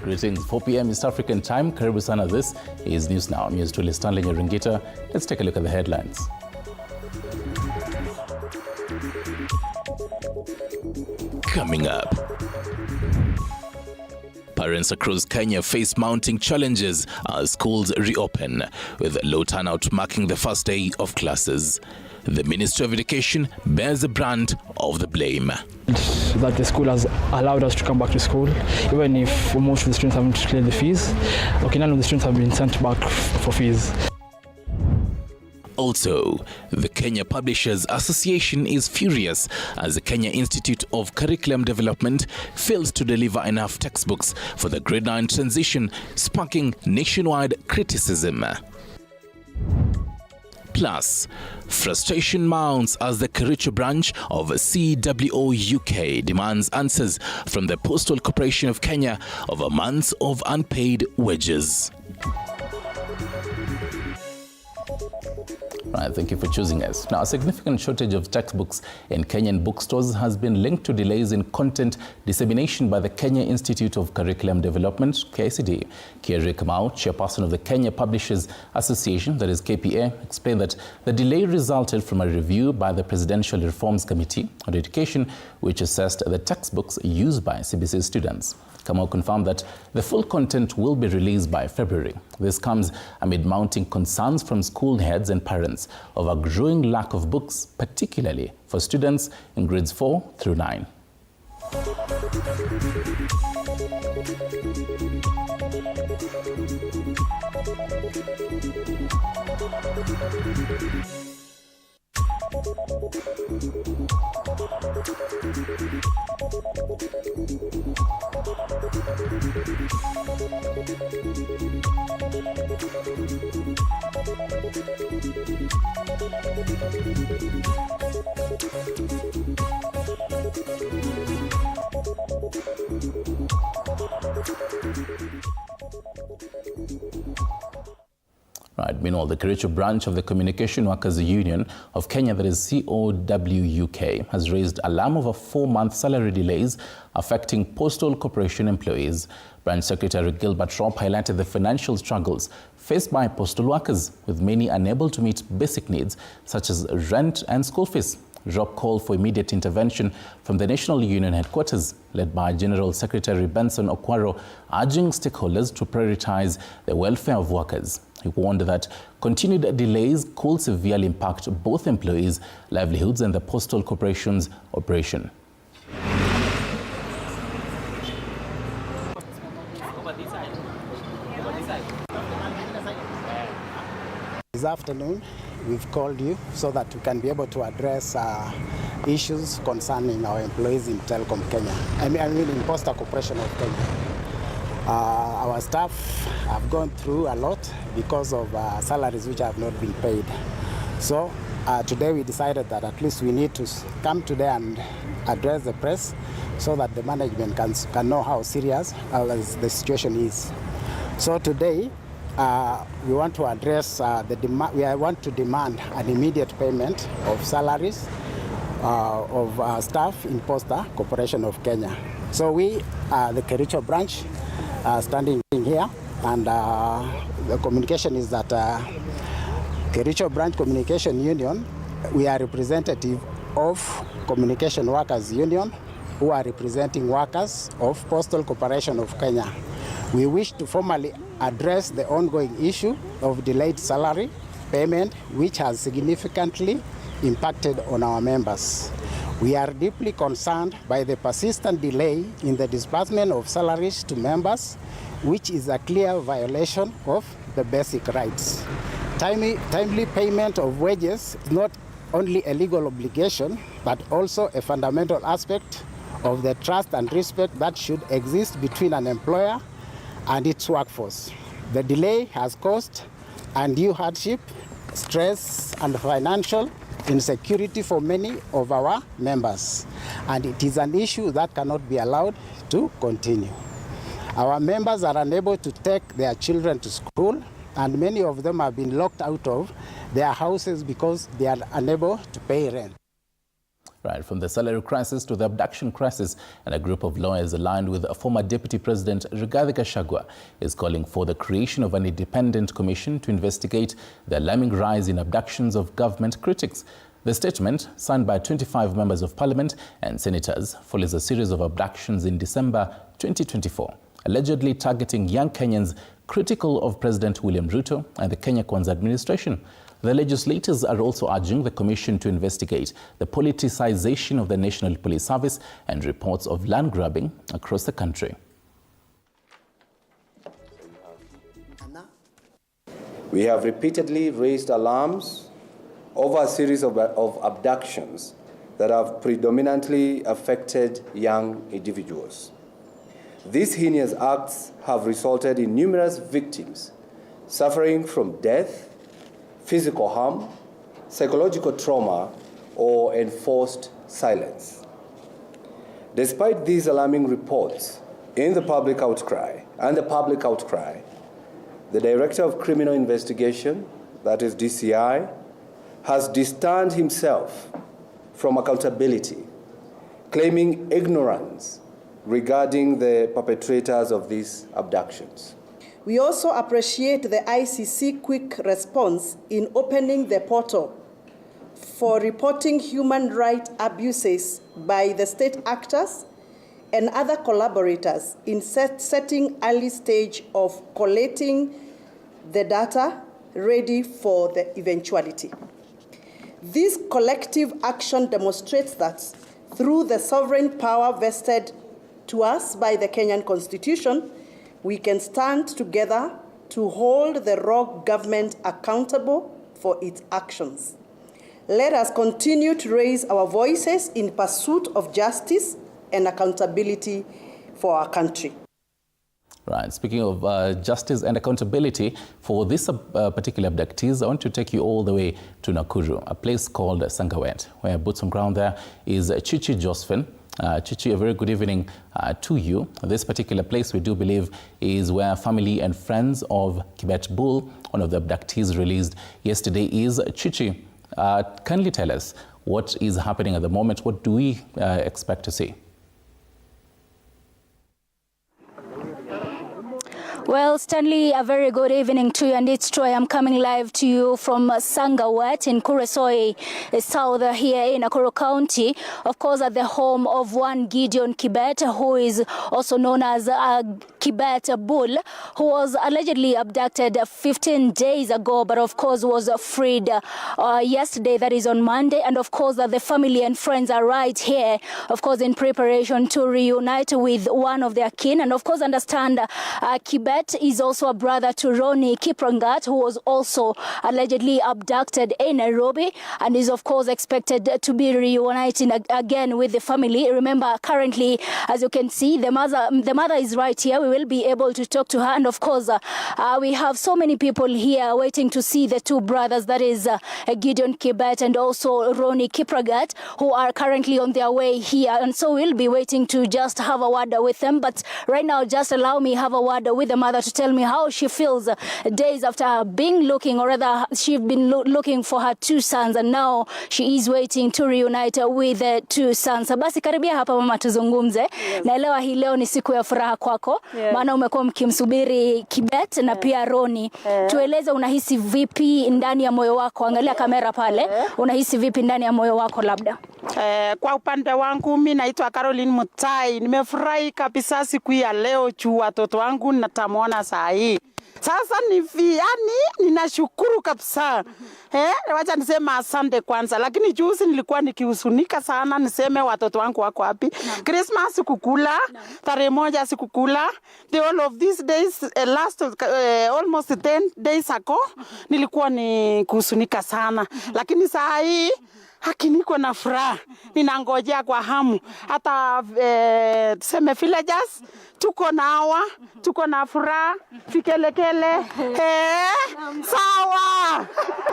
Greetings, 4 p.m. East African time. Karibu sana. This is News Now. I'm yours truly, Stanley Nyaringita. Let's take a look at the headlines. Coming up. Parents across Kenya face mounting challenges as schools reopen, with low turnout marking the first day of classes. The Ministry of Education bears the brunt of the blame. That the school has allowed us to come back to school, even if most of the students haven't cleared the fees. Okay, none of the students have been sent back for fees. Also, the Kenya Publishers Association is furious as the Kenya Institute of Curriculum Development fails to deliver enough textbooks for the grade 9 transition, sparking nationwide criticism. Plus, frustration mounts as the Kericho branch of CWO UK demands answers from the Postal Corporation of Kenya over months of unpaid wages. Right, thank you for choosing us. Now, a significant shortage of textbooks in Kenyan bookstores has been linked to delays in content dissemination by the Kenya Institute of Curriculum Development, KICD. Kieri Kamau, chairperson of the Kenya Publishers Association, that is KPA, explained that the delay resulted from a review by the Presidential Reforms Committee on Education, which assessed the textbooks used by CBC students. Kamau confirmed that the full content will be released by February. This comes amid mounting concerns from school heads and parents of a growing lack of books, particularly for students in grades 4 through 9. Right. Meanwhile, the Kericho branch of the Communication Workers Union of Kenya, that is GOtv UK, has raised alarm over 4-month salary delays affecting Postal Corporation employees. Branch Secretary Gilbert Rob highlighted the financial struggles faced by postal workers, with many unable to meet basic needs such as rent and school fees. Rob called for immediate intervention from the National Union headquarters, led by General Secretary Benson Okwaro, urging stakeholders to prioritize the welfare of workers. He warned that continued delays could severely impact both employees' livelihoods and the Postal Corporation's operation. This afternoon, we've called you so that we can be able to address issues concerning our employees in Telecom Kenya. I mean in Postal Corporation of Kenya. Our staff have gone through a lot because of salaries which have not been paid. So today we decided that at least we need to come today and address the press so that the management can know how serious the situation is. So today we want to address we want to demand an immediate payment of salaries of staff in Postal Corporation of Kenya. So we, the Kericho branch, standing here, and the communication is that Kericho Branch Communication Union, we are representative of Communication Workers Union, who are representing workers of Postal Corporation of Kenya. We wish to formally address the ongoing issue of delayed salary payment, which has significantly impacted on our members. We are deeply concerned by the persistent delay in the disbursement of salaries to members, which is a clear violation of the basic rights. Timely payment of wages is not only a legal obligation, but also a fundamental aspect of the trust and respect that should exist between an employer and its workforce. The delay has caused undue hardship, stress, and financial insecurity for many of our members, and it is an issue that cannot be allowed to continue. Our members are unable to take their children to school, and many of them have been locked out of their houses because they are unable to pay rent. Right, from the salary crisis to the abduction crisis, and a group of lawyers aligned with former Deputy President Rigathi Gachagua is calling for the creation of an independent commission to investigate the alarming rise in abductions of government critics. The statement, signed by 25 members of parliament and senators, follows a series of abductions in December 2024, allegedly targeting young Kenyans critical of President William Ruto and the Kenya Kwanza administration. The legislators are also urging the commission to investigate the politicization of the National Police Service and reports of land grabbing across the country. We have repeatedly raised alarms over a series of abductions that have predominantly affected young individuals. These heinous acts have resulted in numerous victims suffering from death, physical harm, psychological trauma, or enforced silence. Despite these alarming reports in the public outcry, the Director of Criminal Investigation, that is DCI, has distanced himself from accountability, claiming ignorance regarding the perpetrators of these abductions. We also appreciate the ICC quick response in opening the portal for reporting human rights abuses by the state actors and other collaborators in setting early stage of collating the data ready for the eventuality. This collective action demonstrates that through the sovereign power vested to us by the Kenyan Constitution, we can stand together to hold the rogue government accountable for its actions. Let us continue to raise our voices in pursuit of justice and accountability for our country. Right, speaking of justice and accountability for this particular abductees, I want to take you all the way to Nakuru, a place called Sangawet, where boots on ground there is Chichi Josephine. Chichi, a very good evening to you. This particular place, we do believe, is where family and friends of Kibet Bull, one of the abductees released yesterday, is. Chichi, kindly tell us what is happening at the moment. What do we expect to see? Well, Stanley, a very good evening to you, and it's true, I am coming live to you from Sangawet in Kuresoi South here in Nakuru County, of course at the home of one Gideon Kibet, who is also known as Kibet Bull, who was allegedly abducted 15 days ago, but of course was freed yesterday, that is on Monday, and of course the family and friends are right here, of course in preparation to reunite with one of their kin, and of course understand Kibet is also a brother to Ronnie Kiprangat, who was also allegedly abducted in Nairobi and is of course expected to be reuniting again with the family. Remember, currently, as you can see, the mother is right here. We will be able to talk to her, and of course we have so many people here waiting to see the two brothers, that is Gideon Kibet and also Ronnie Kiprangat, who are currently on their way here, and so we'll be waiting to just have a word with them. But right now, just allow me have a word with the mother to tell me how she feels days after being looking, or rather she's been looking for her two sons, and now she is waiting to reunite with the two sons. Basi karibia hapa mama tuzungumze. Yes. Naelewa hii leo ni siku ya furaha kwako. Yes. Maana umekuwa mkimsubiri Kibet na pia Ronnie. Tueleze unahisi vipi ndani ya moyo wako? Angalia kamera pale. Unahisi vipi ndani ya moyo wako labda? Kwa upande wangu mimi naitwa Caroline Mutai. Nimefurahi kabisa siku ya leo juu watoto wangu natamwona saa hii. Sasa ninashukuru kabisa. Wacha niseme asante kwanza, lakini juzi nilikuwa nikihuzunika sana, niseme watoto wangu wako wapi. Christmas sikukula, tarehe moja sikukula. The all of these days last almost 10 days ago nilikuwa kuhuzunika sana, lakini saa hii haki niko na furaha, ninangojea kwa hamu. Hata tuseme villagers tuko na hawa, tuko na furaha, vikelekele. Sawa.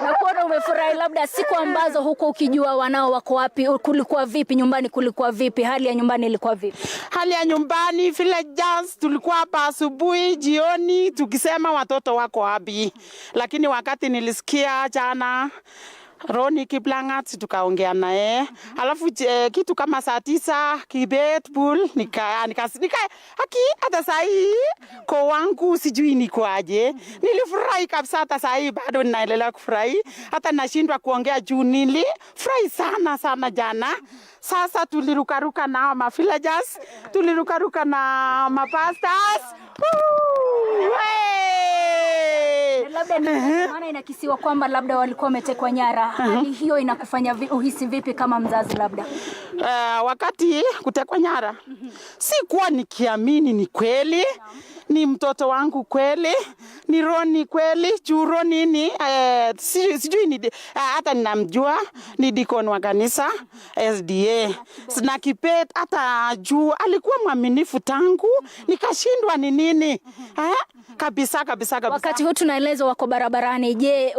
Nakuona umefurahi. Labda siku ambazo huko ukijua wanao wako wapi, kulikuwa vipi nyumbani, kulikuwa vipi, hali ya nyumbani ilikuwa vipi? Hali ya nyumbani, villagers tulikuwa hapa asubuhi, jioni tukisema watoto wako wapi. Lakini wakati nilisikia jana Roni Kiplangat tukaongea naye. Alafu kitu kama saa 9 Kibet Bull nika hata saa hii kwa wangu sijui ni kwaje. Nilifurahi kabisa, hata saa hii bado ninaendelea kufurahi. Hata nashindwa kuongea juu nilifurahi sana jana. Sasa tulirukaruka na villagers, tulirukaruka na mapastors. Labda maana inakisiwa kwamba labda walikuwa wametekwa nyara. Hali hiyo inakufanya uhisi vipi kama mzazi labda? Wakati kutekwa nyara, sikuwa nikiamini ni kweli. Ni mtoto wangu kweli, ni Roni kweli, juu Roni ni sijui ni hata ninamjua, ni deacon wa kanisa SDA. Na Kibet hata juu alikuwa mwaminifu tangu, nikashindwa ni nini. Kabisa. Wakati huu tunaelezwa wako barabarani, je,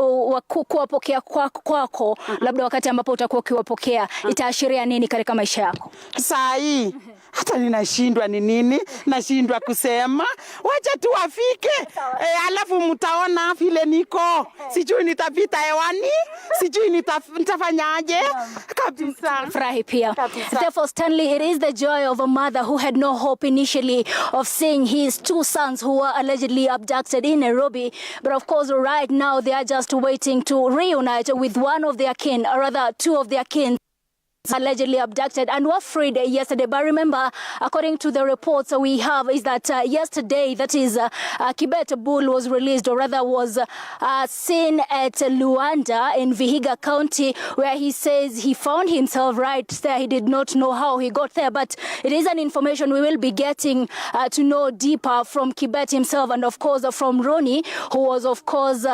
kuwapokea kwako labda wakati ambapo utakuwa ukiwapokea itaashiria nini katika maisha yako? Saa hii hata ninashindwa ni nini, nashindwa kusema. Wacha tu wafike, alafu mtaona vile niko. Sijui nitapita hewani, sijui nitafanyaje. Kabisa. Furahi pia. Therefore, Stanley, it is the joy of a mother who had no hope initially of seeing his 2 sons who were allegedly abducted in Nairobi. But of course, right now they are just waiting to reunite with one of their kin, or rather 2 of their kin, allegedly abducted and were freed yesterday. But remember, according to the reports we have, is that yesterday, that is Kibet Bull was released, or rather was seen at Luanda in Vihiga County, where he says he found himself right there. He did not know how he got there, but it is an information we will be getting to know deeper from Kibet himself, and of course from Roni, who was of course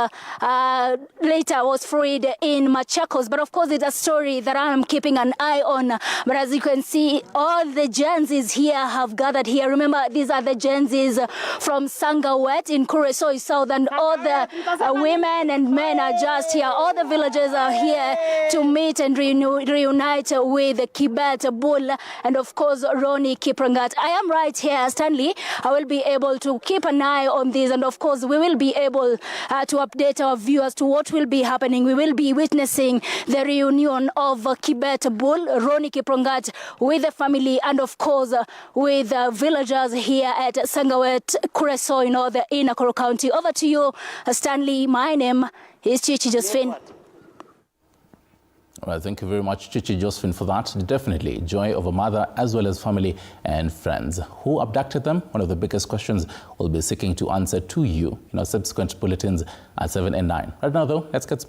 later was freed in Machakos. But of course it's a story that I am keeping an eye on. But as you can see, all the Gen Zs here have gathered here. Remember, these are the Gen Zs from Sangawet in Kuresoi South, and all the women and men are just here. All the villagers are here to meet and reunite with Kibet Bull and of course Roni Kiplangat. I am right here, Stanley. I will be able to keep an eye on this, and of course we will be able to update our viewers to what will be happening. We will be witnessing the reunion of Kibet Bull, Roni Kiplangat, with the family, and of course with villagers here at Sangawet, Kuresoi North in Nakuru County. Over to you, Stanley. My name is Chichi Josephine. All right, thank you very much, Chichi Josephine, for that. Definitely joy of a mother as well as family and friends. Who abducted them? One of the biggest questions we'll be seeking to answer to you in our subsequent bulletins at 7 and 9. Right now, though, let's get